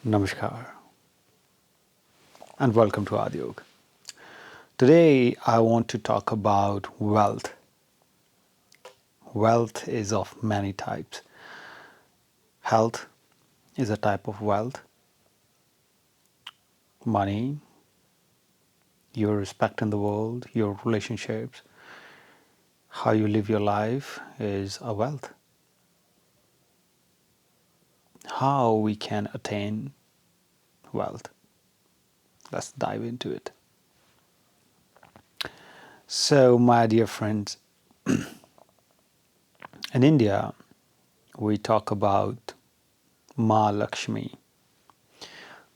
Namaskar and welcome to Aad Yog. Today I want to talk about wealth. Wealth is of many types. Health is a type of wealth. Money, your respect in the world, your relationships, how you live your life is a wealth. How we can attain wealth. Let's dive into it. So, my dear friends, in India, we talk about Maa Lakshmi.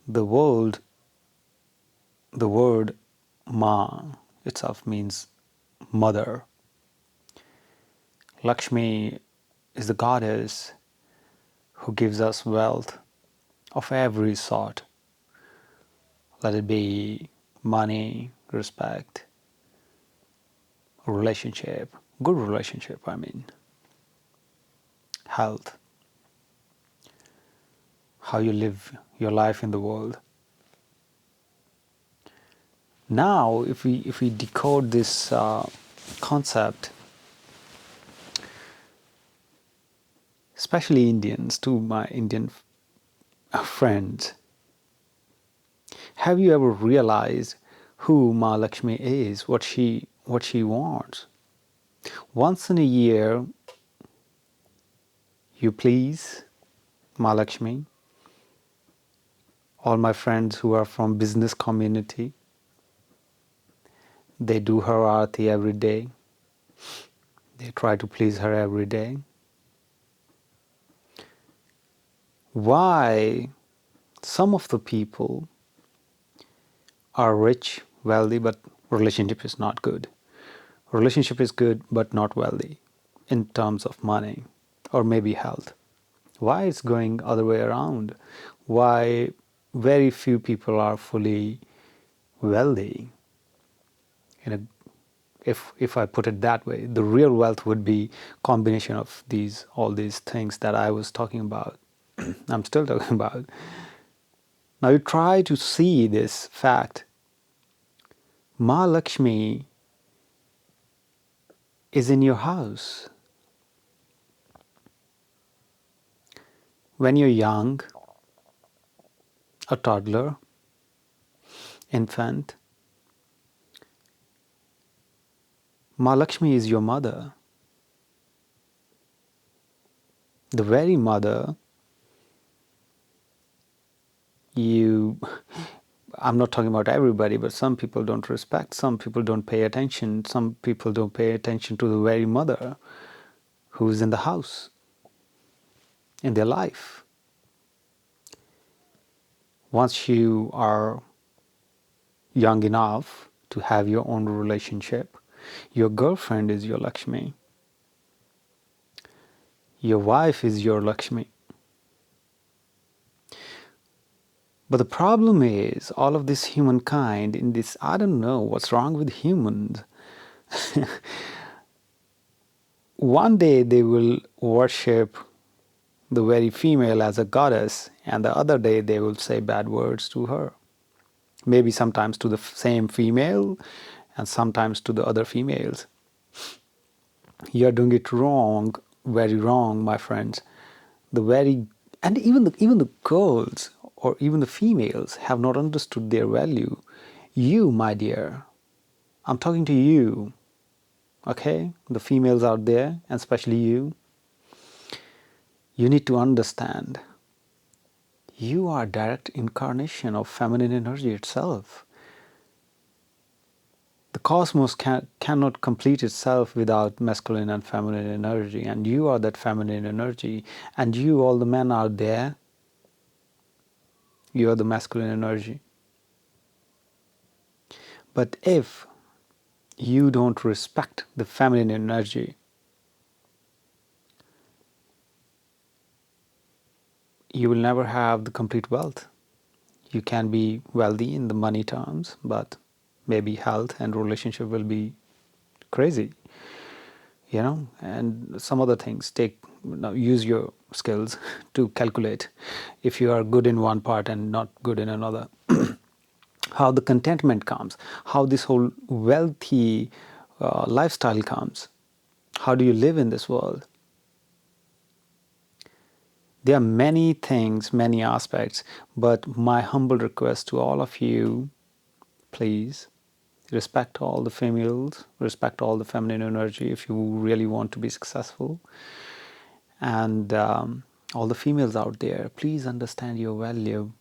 The word Ma itself means mother. Lakshmi is the goddess who gives us wealth of every sort. Let it be money, respect, relationship, good relationship, health, how you live your life in the world. Now, if we decode this concept, especially Indians, to my Indian friends, have you ever realized who Maa Lakshmi is, what she wants? Once in a year, you please Maa Lakshmi. All my friends who are from business community, they do her aarti every day. They try to please her every day. Why some of the people are rich, wealthy, but relationship is not good. Relationship is good, but not wealthy in terms of money or maybe health. Why it's going other way around? Why very few people are fully wealthy? If I put it that way, the real wealth would be combination of all these things that I was talking about. I'm still talking about. Now you try to see this fact. Maa Lakshmi is in your house. When you're young, a toddler, infant, Maa Lakshmi is your mother. The very mother I'm not talking about everybody, but some people don't respect, some people don't pay attention, some people don't pay attention to the very mother who's in the house, in their life. Once you are young enough to have your own relationship, your girlfriend is your Lakshmi. Your wife is your Lakshmi. But the problem is, all of this humankind in this, I don't know what's wrong with humans. One day they will worship the very female as a goddess, and the other day they will say bad words to her. Maybe sometimes to the same female, and sometimes to the other females. You're doing it wrong, very wrong, my friends. And even the girls or even the females have not understood their value. You, my dear, I'm talking to you, okay? The females out there, and especially you. You need to understand. You are a direct incarnation of feminine energy itself. The cosmos cannot complete itself without masculine and feminine energy, and you are that feminine energy, and you, all the men out there, you are the masculine energy. But if you don't respect the feminine energy, you will never have the complete wealth. You can be wealthy in the money terms, but maybe health and relationship will be crazy, and some other things. Take now use your skills to calculate if you are good in one part and not good in another. How the contentment comes, how this whole wealthy lifestyle comes. How do you live in this world? There are many things, many aspects, but my humble request to all of you, please respect all the females, respect all the feminine energy if you really want to be successful. And all the females out there, please understand your value.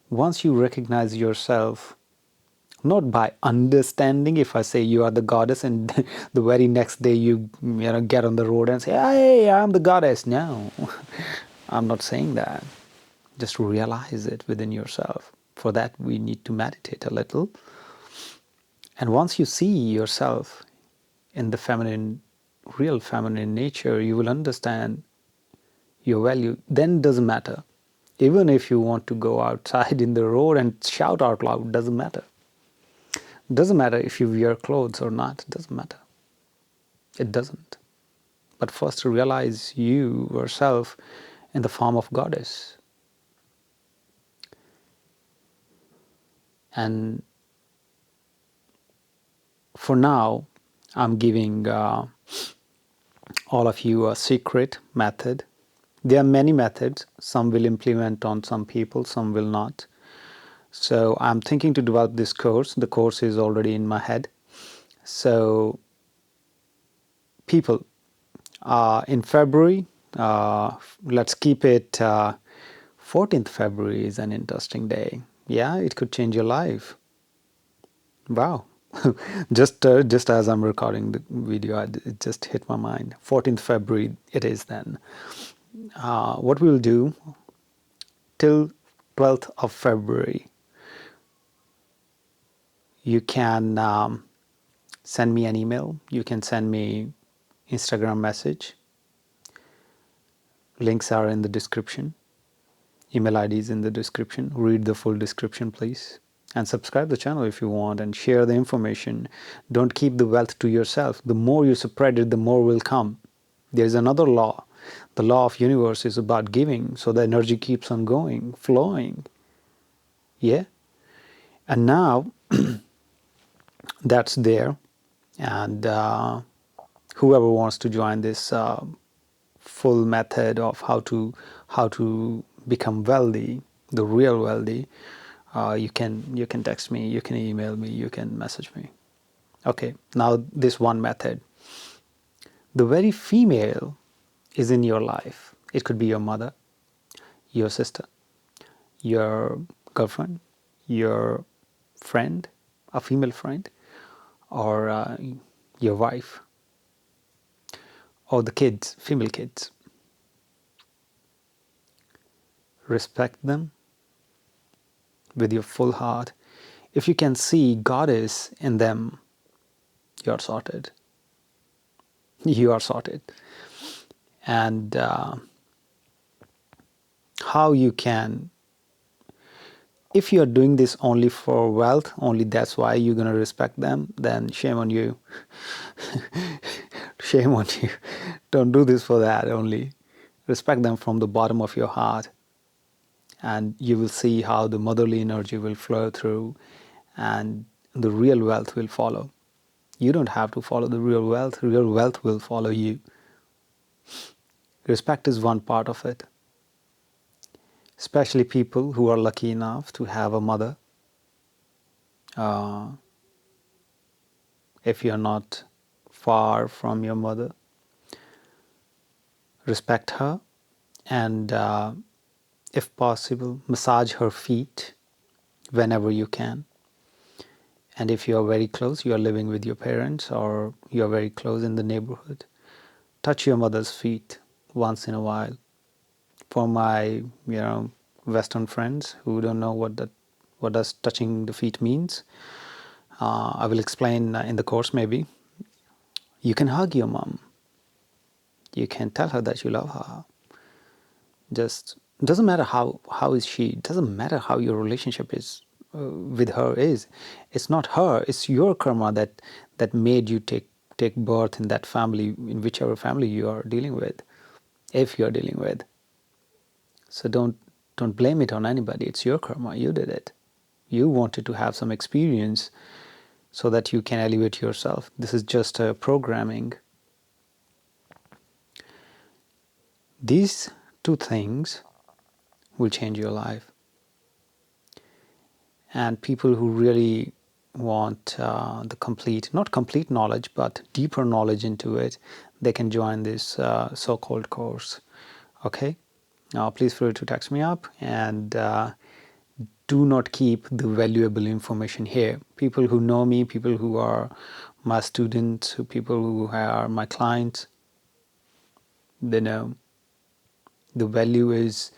Once you recognize yourself, not by understanding, if I say you are the goddess and the very next day you get on the road and say, hey, I'm the goddess. No, I'm not saying that. Just realize it within yourself. For that, we need to meditate a little. And once you see yourself in the feminine, real feminine nature, you will understand your value. Then it doesn't matter. Even if you want to go outside in the road and shout out loud, doesn't matter. It doesn't matter if you wear clothes or not. It doesn't matter. It doesn't. But first realize you yourself in the form of goddess. And for now, I'm giving all of you a secret method. There are many methods. Some will implement on some people, some will not. So I'm thinking to develop this course. The course is already in my head. So people, in February, let's keep it 14th February is an interesting day. Yeah, it could change your life. Wow. just as I'm recording the video, it just hit my mind. 14th February it is then. What we'll do till 12th of February, you can send me an email. You can send me Instagram message. Links are in the description. Email ID is in the description. Read the full description, please. And subscribe the channel if you want and share the information. Don't keep the wealth to yourself. The more you spread it, the more will come. There's another law. The law of universe is about giving, so the energy keeps on going, flowing. Yeah? And now that's there. And whoever wants to join this full method of how to become wealthy, the real wealthy, you can text me, you can email me, you can message me. Okay, now this one method. The very female is in your life. It could be your mother, your sister, your girlfriend, your friend, a female friend, or your wife, or the kids, female kids. Respect them with your full heart. If you can see goddess in them, you're sorted. You are sorted. And how you can, if you're doing this only for wealth, only that's why you're going to respect them, then shame on you. Shame on you. Don't do this for that only. Respect them from the bottom of your heart. And you will see how the motherly energy will flow through and the real wealth will follow. You don't have to follow the real wealth will follow you. Respect is one part of it. Especially people who are lucky enough to have a mother. If you're not far from your mother, respect her and if possible, massage her feet whenever you can. And if you are very close, you are living with your parents or you are very close in the neighborhood, touch your mother's feet once in a while. For my Western friends who don't know what does touching the feet means, I will explain in the course maybe. You can hug your mom. You can tell her that you love her. Just doesn't matter how is she. Doesn't matter how your relationship is with her is. It's not her. It's your karma that made you take take birth in that family, in whichever family you are dealing with, if you are dealing with. So don't blame it on anybody. It's your karma. You did it. You wanted to have some experience so that you can elevate yourself. This is just a programming. These two things will change your life. And people who really want the complete, not complete knowledge, but deeper knowledge into it, they can join this so-called course. Okay? Now, please feel free to text me up, and do not keep the valuable information here. People who know me, people who are my students, people who are my clients, they know the value is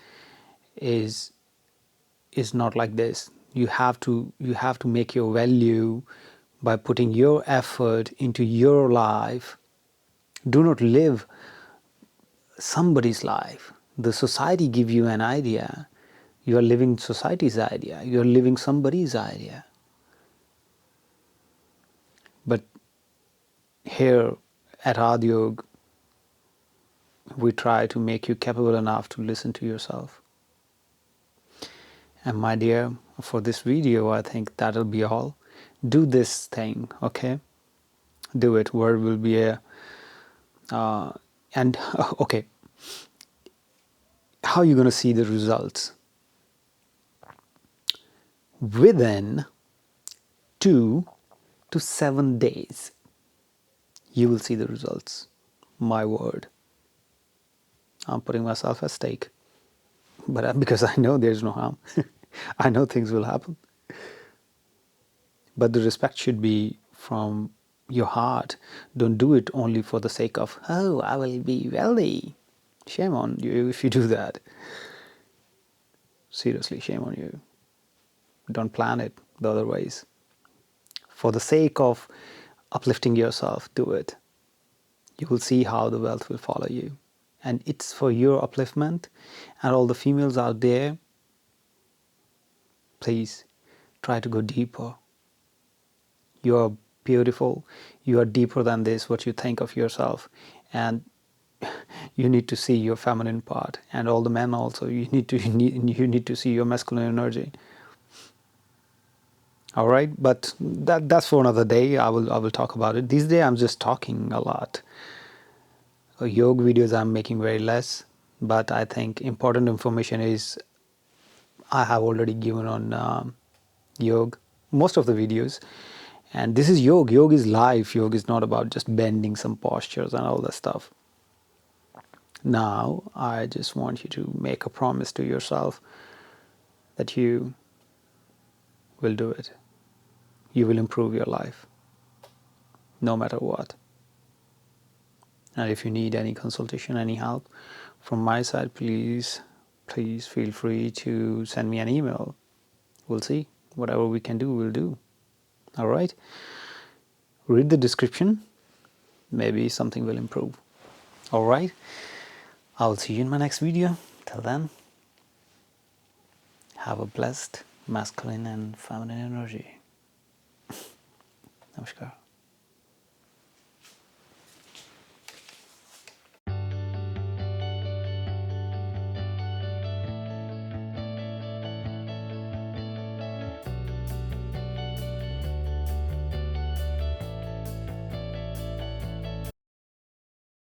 not like this. You have to make your value by putting your effort into your life. Do not live somebody's life. The society give you an idea. You are living society's idea. You are living somebody's idea. But here at Aad Yog, we try to make you capable enough to listen to yourself. And my dear, for this video, I think that'll be all. Do this thing, okay? Do it. Word will be a and okay. How are you going to see the results? Within 2 to 7 days, you will see the results. My word. I'm putting myself at stake. But because I know there's no harm. I know things will happen. But the respect should be from your heart. Don't do it only for the sake of, oh, I will be wealthy. Shame on you if you do that. Seriously, shame on you. Don't plan it the other ways. For the sake of uplifting yourself, do it. You will see how the wealth will follow you. And it's for your upliftment. And all the females out there, please try to go deeper. You are beautiful. You are deeper than this, what you think of yourself. And you need to see your feminine part. And all the men also, you need to see your masculine energy. All right, but that's for another day. I will talk about it. These days I'm just talking a lot. Yoga videos I'm making very less, but I think important information is I have already given on yoga, most of the videos. And this is yoga. Yoga is life. Yoga is not about just bending some postures and all that stuff. Now, I just want you to make a promise to yourself that you will do it. You will improve your life, no matter what. And if you need any consultation, any help from my side, please feel free to send me an email. We'll see. Whatever we can do, we'll do. All right? Read the description. Maybe something will improve. All right? I'll see you in my next video. Till then, have a blessed masculine and feminine energy. Namaskar.